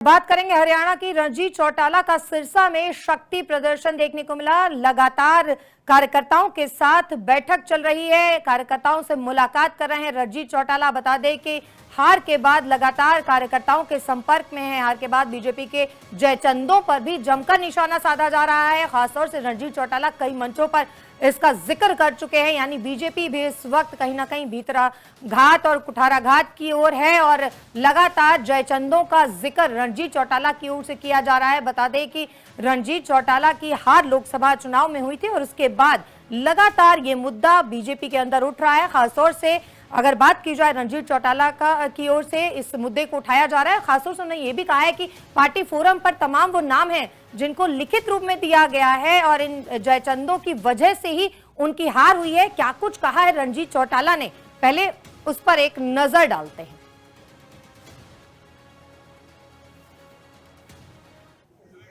बात करेंगे हरियाणा की। रणजीत चौटाला का सिरसा में शक्ति प्रदर्शन देखने को मिला। लगातार कार्यकर्ताओं के साथ बैठक चल रही है, कार्यकर्ताओं से मुलाकात कर रहे हैं रणजीत चौटाला। बता दें कि हार के बाद लगातार कार्यकर्ताओं के संपर्क में है। हार के बाद बीजेपी के जयचंदों पर भी जमकर निशाना साधा जा रहा है। खासतौर से रणजीत चौटाला कई मंचों पर इसका जिक्र कर चुके हैं, यानी बीजेपी भी इस वक्त कहीं ना कहीं भीतराघात और कुठाराघात की ओर है और लगातार जयचंदों का जिक्र रणजीत चौटाला की ओर से किया जा रहा है। बता दें कि रणजीत चौटाला की हार लोकसभा चुनाव में हुई थी और उसके बाद लगातार ये मुद्दा बीजेपी के अंदर उठ रहा है। खासतौर से अगर बात की जाए रणजीत चौटाला की ओर से इस मुद्दे को उठाया जा रहा है। खासतौर से उन्होंने ये भी कहा है कि पार्टी फोरम पर तमाम वो नाम हैं जिनको लिखित रूप में दिया गया है और इन जयचंदों की वजह से ही उनकी हार हुई है। क्या कुछ कहा है रणजीत चौटाला ने, पहले उस पर एक नजर डालते हैं।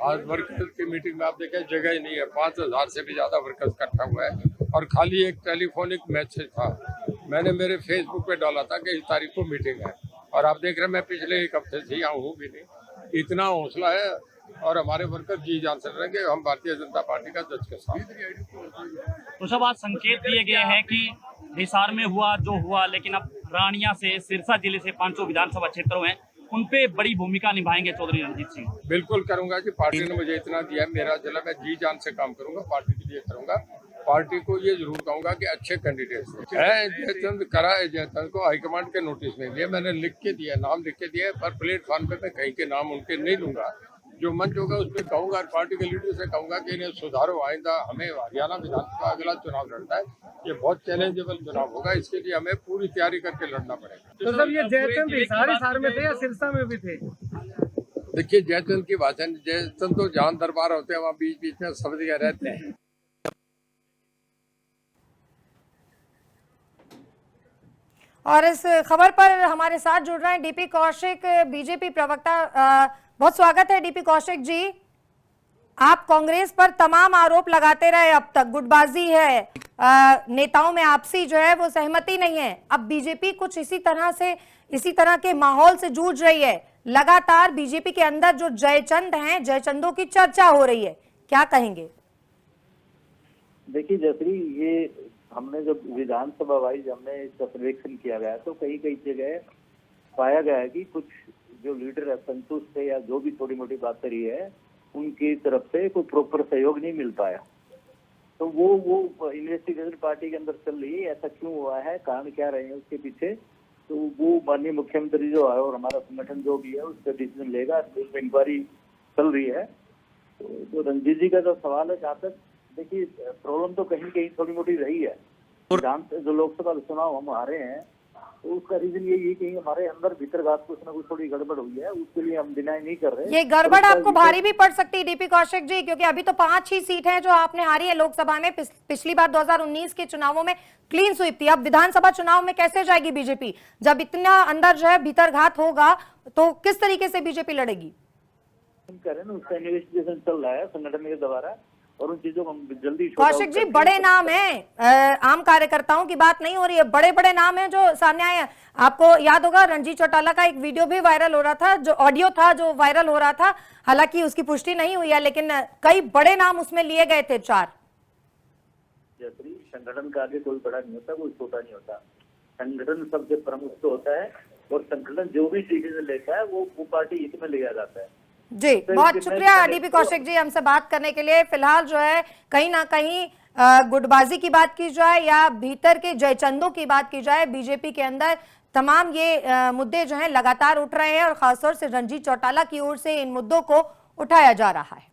आज वर्कर्स की मीटिंग में आप देखें जगह ही नहीं है, 5000 से भी ज्यादा वर्कर्स इकट्ठा हुआ है और खाली एक टेलीफोनिक मैसेज था। मैंने मेरे फेसबुक पे डाला था कि इस तारीख को मीटिंग है और आप देख रहे हैं मैं पिछले एक हफ्ते से यहाँ हूँ भी नहीं। इतना हौसला है और हमारे वर्कर जी जान से रहेंगे हम भारतीय जनता पार्टी का जज के साथ। तो सब आज संकेत दिए गए हैं कि हिसार में हुआ जो हुआ, लेकिन अब रानिया से सिरसा जिले से 500 विधानसभा क्षेत्रों में उन पे बड़ी भूमिका निभाएंगे चौधरी रणजीत सिंह। बिल्कुल करूंगा जी, पार्टी ने मुझे इतना दिया है, मेरा जिला मैं जी जान से काम करूंगा, पार्टी के लिए करूंगा। पार्टी को ये जरूर कहूंगा कि अच्छे कैंडिडेट है। जयचंद करा है, जयचंद को हाईकमांड के नोटिस में दिया, मैंने लिख के दिया, नाम लिख के दिया, पर प्लेटफॉर्म पे मैं कहीं के नाम उनके नहीं लूंगा। जो मंच होगा उस पर कहूंगा, पार्टी के लीडर से कहूंगा कि इन्हें सुधारो। आइंदा हमें हरियाणा विधानसभा अगला चुनाव लड़ना है, ये बहुत चैलेंजेबल चुनाव होगा, इसके लिए हमें पूरी तैयारी करके लड़ना पड़ेगा। तो सर ये जयचंद हिसार में थे या सिरसा में भी थे? देखिए जयचंद की बात है, जयचंद तो जहां दरबार होते हैं वहाँ बीच बीच में सब जगह रहते हैं। और इस खबर पर हमारे साथ जुड़ रहे हैं डीपी कौशिक, बीजेपी प्रवक्ता। बहुत स्वागत है डीपी कौशिक जी। आप कांग्रेस पर तमाम आरोप लगाते रहे, अब तक गुटबाजी है, नेताओं में आपसी जो है वो सहमति नहीं है। अब बीजेपी कुछ इसी तरह के माहौल से जूझ रही है। लगातार बीजेपी के अंदर जो जयचंद हैं, जयचंदों की चर्चा हो रही है, क्या कहेंगे? देखिए जयश्री, ये हमने जब विधानसभा वाइज हमने इसका सर्वेक्षण किया गया तो कई जगह पाया गया है कि कुछ जो लीडर असंतुष्ट थे या जो भी थोड़ी मोटी बात रही है उनकी तरफ से कोई प्रॉपर सहयोग नहीं मिल पाया। तो वो इन्वेस्टिगेशन पार्टी के अंदर चल रही है, ऐसा क्यों हुआ है, कारण क्या रहे हैं उसके पीछे। तो वो माननीय मुख्यमंत्री जो है और हमारा संगठन जो भी है उसका डिसीजन लेगा, इंक्वायरी चल रही है। तो जो रणजीत जी का जो सवाल है, जहाँ तक देखिए प्रॉब्लम तो कहीं कहीं थोड़ी मोटी रही है। जो लोकसभा चुनाव हम हारे हैं तो उसका रीजन यही है कि हमारे अंदर भीतरघात कुछ ना कुछ थोड़ी गड़बड़ हुई है, उसके लिए हम डिनाई नहीं कर रहे। ये गड़बड़ आपको भारी भी पड़ सकती है डीपी कौशिक जी, क्योंकि अभी तो 5 ही सीट हैं जो आपने हारी है लोकसभा में। पिछली बार 2019 के चुनावों में क्लीन स्वीप थी। अब विधानसभा चुनाव में कैसे जाएगी बीजेपी? जब इतना अंदर जो है भीतरघात होगा तो किस तरीके से बीजेपी लड़ेगी? उसका इन्वेस्टिगेशन चल रहा है संगठन के द्वारा और उन चीजों को हम जल्दी। कौशिक जी, बड़े नाम हैं, आम कार्यकर्ताओं की बात नहीं हो रही है, बड़े बड़े नाम हैं जो सामने आए हैं। आपको याद होगा रणजीत चौटाला का एक वीडियो भी वायरल हो रहा था, जो ऑडियो था जो वायरल हो रहा था, हालांकि उसकी पुष्टि नहीं हुई है, लेकिन कई बड़े नाम उसमें लिए गए थे। 4 संगठन का आगे कोई बड़ा नहीं होता, कोई छोटा नहीं होता। संगठन सबसे प्रमुख तो होता है और संगठन जो भी डिसीजन लेता है वो पार्टी हित में लिया जाता है। जी, बहुत शुक्रिया डीपी कौशिक जी हमसे बात करने के लिए। फिलहाल जो है कहीं ना कहीं गुटबाजी की बात की जाए या भीतर के जयचंदों की बात की जाए, बीजेपी के अंदर तमाम ये मुद्दे जो हैं लगातार उठ रहे हैं और खासतौर से रणजीत चौटाला की ओर से इन मुद्दों को उठाया जा रहा है।